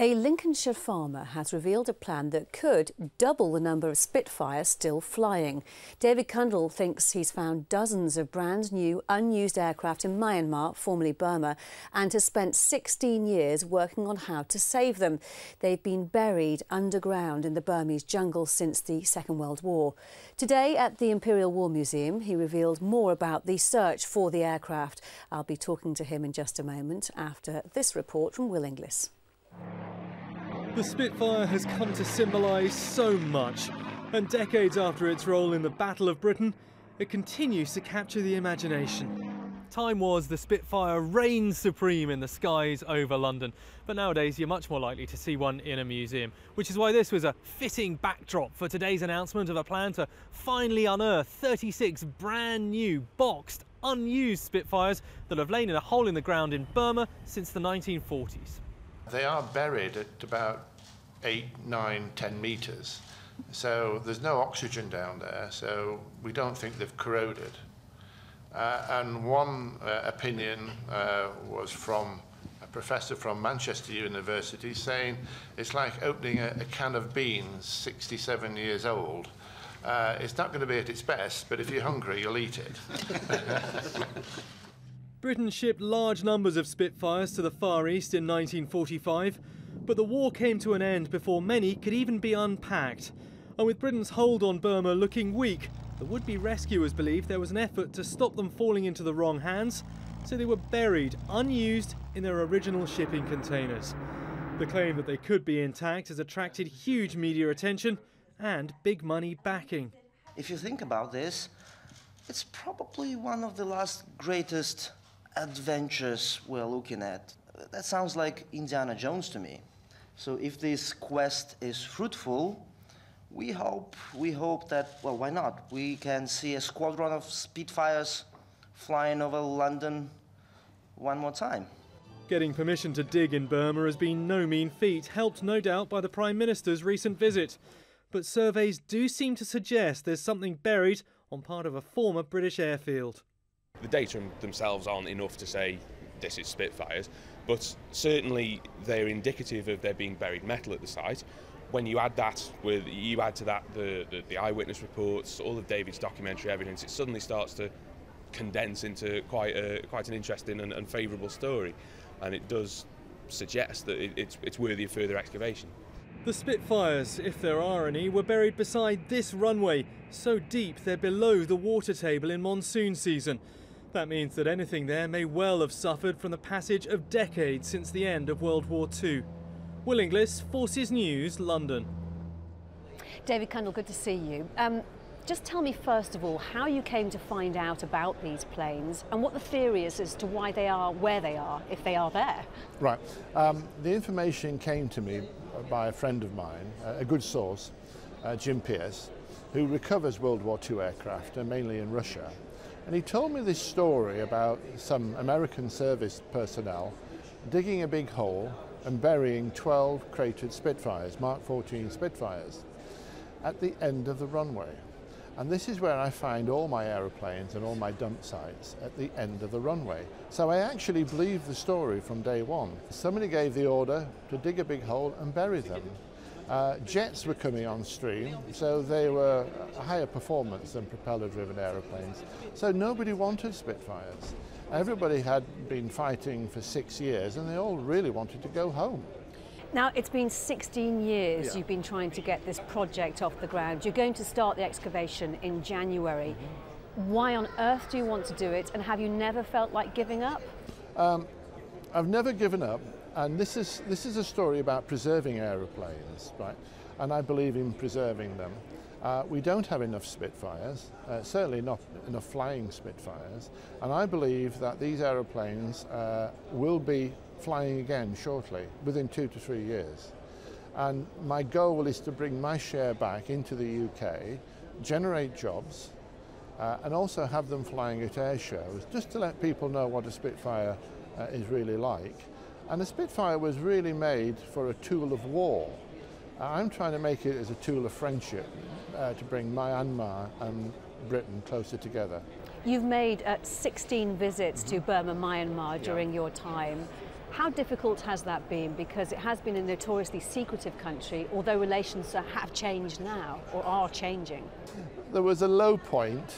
A Lincolnshire farmer has revealed a plan that could double the number of Spitfires still flying. David Kendall thinks he's found dozens of brand new unused aircraft in Myanmar, formerly Burma, and has spent 16 years working on how to save them. They've been buried underground in the Burmese jungle since the Second World War. Today at the Imperial War Museum, he revealed more about the search for the aircraft. I'll be talking to him in just a moment after this report from Will Inglis. The Spitfire has come to symbolise so much, and decades after its role in the Battle of Britain, it continues to capture the imagination. Time was the Spitfire reigned supreme in the skies over London, but nowadays you're much more likely to see one in a museum, which is why this was a fitting backdrop for today's announcement of a plan to finally unearth 36 brand new, boxed, unused Spitfires that have lain in a hole in the ground in Burma since the 1940s. They are buried at about 8, 9, 10 metres, so there's no oxygen down there, so we don't think they've corroded. And one opinion was from a professor from Manchester University saying it's like opening a can of beans 67 years old. It's not going to be at its best, but if you're hungry, you'll eat it. Britain shipped large numbers of Spitfires to the Far East in 1945, but the war came to an end before many could even be unpacked. And with Britain's hold on Burma looking weak, the would-be rescuers believed there was an effort to stop them falling into the wrong hands, so they were buried, unused, in their original shipping containers. The claim that they could be intact has attracted huge media attention and big money backing. If you think about this, it's probably one of the last greatest adventures we're looking at. That sounds like Indiana Jones to me. So if this quest is fruitful, we hope that, well, why not? We can see a squadron of Spitfires flying over London one more time. Getting permission to dig in Burma has been no mean feat, helped no doubt by the Prime Minister's recent visit. But surveys do seem to suggest there's something buried on part of a former British airfield. The data themselves aren't enough to say this is Spitfires, but certainly they're indicative of there being buried metal at the site. When you add to that the eyewitness reports, all of David's documentary evidence, it suddenly starts to condense into quite an interesting and favourable story, and it does suggest that it's worthy of further excavation. The Spitfires, if there are any, were buried beside this runway, so deep they're below the water table in monsoon season. That means that anything there may well have suffered from the passage of decades since the end of World War II. Will Inglis, Forces News, London. David Kendall, good to see you. Just tell me first of all how you came to find out about these planes and what the theory is as to why they are where they are, if they are there. Right. The information came to me by a friend of mine, a good source, Jim Pierce, who recovers World War II aircraft, mainly in Russia. And he told me this story about some American service personnel digging a big hole and burying 12 cratered Spitfires, Mark 14 Spitfires, at the end of the runway. And this is where I find all my aeroplanes and all my dump sites, at the end of the runway. So I actually believed the story from day one. Somebody gave the order to dig a big hole and bury them. Jets were coming on stream, so they were a higher performance than propeller-driven aeroplanes. So nobody wanted Spitfires. Everybody had been fighting for 6 years, and they all really wanted to go home. Now, it's been 16 years you've been trying to get this project off the ground. You're going to start the excavation in January. Why on earth do you want to do it, and have you never felt like giving up? I've never given up, and this is a story about preserving aeroplanes, right? And I believe in preserving them. We don't have enough Spitfires, certainly not enough flying Spitfires, and I believe that these aeroplanes will be flying again shortly, within 2 to 3 years. And my goal is to bring my share back into the UK, generate jobs, and also have them flying at air shows, just to let people know what a Spitfire is really like. And the Spitfire was really made for a tool of war. I'm trying to make it as a tool of friendship, to bring Myanmar and Britain closer together. You've made 16 visits to Burma, Myanmar during your time. How difficult has that been? Because it has been a notoriously secretive country, although relations have changed now, or are changing. There was a low point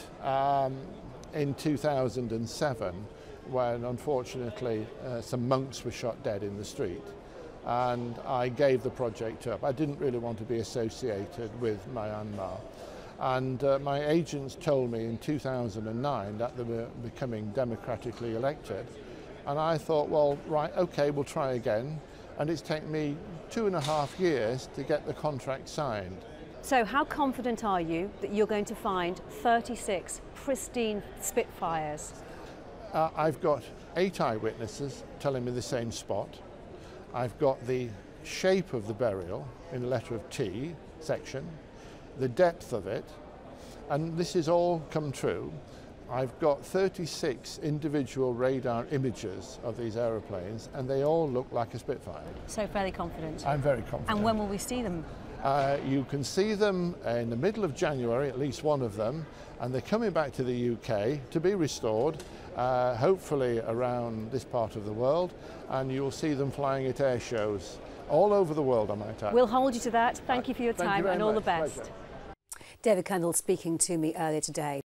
in 2007 when unfortunately some monks were shot dead in the street, and I gave the project up. I didn't really want to be associated with Myanmar, and my agents told me in 2009 that they were becoming democratically elected, and I thought, well, right, okay, we'll try again, and it's taken me 2.5 years to get the contract signed. So how confident are you that you're going to find 36 pristine Spitfires? I've got 8 eyewitnesses telling me the same spot. I've got the shape of the burial in a letter of T section, the depth of it, and this has all come true. I've got 36 individual radar images of these aeroplanes, and they all look like a Spitfire. So fairly confident? I'm very confident. And when will we see them? You can see them in the middle of January, at least one of them, and they're coming back to the UK to be restored, hopefully around this part of the world, and you'll see them flying at air shows all over the world, I might add. We'll hold you to that. Thank you for your time, and all the best. Pleasure. David Kendall speaking to me earlier today.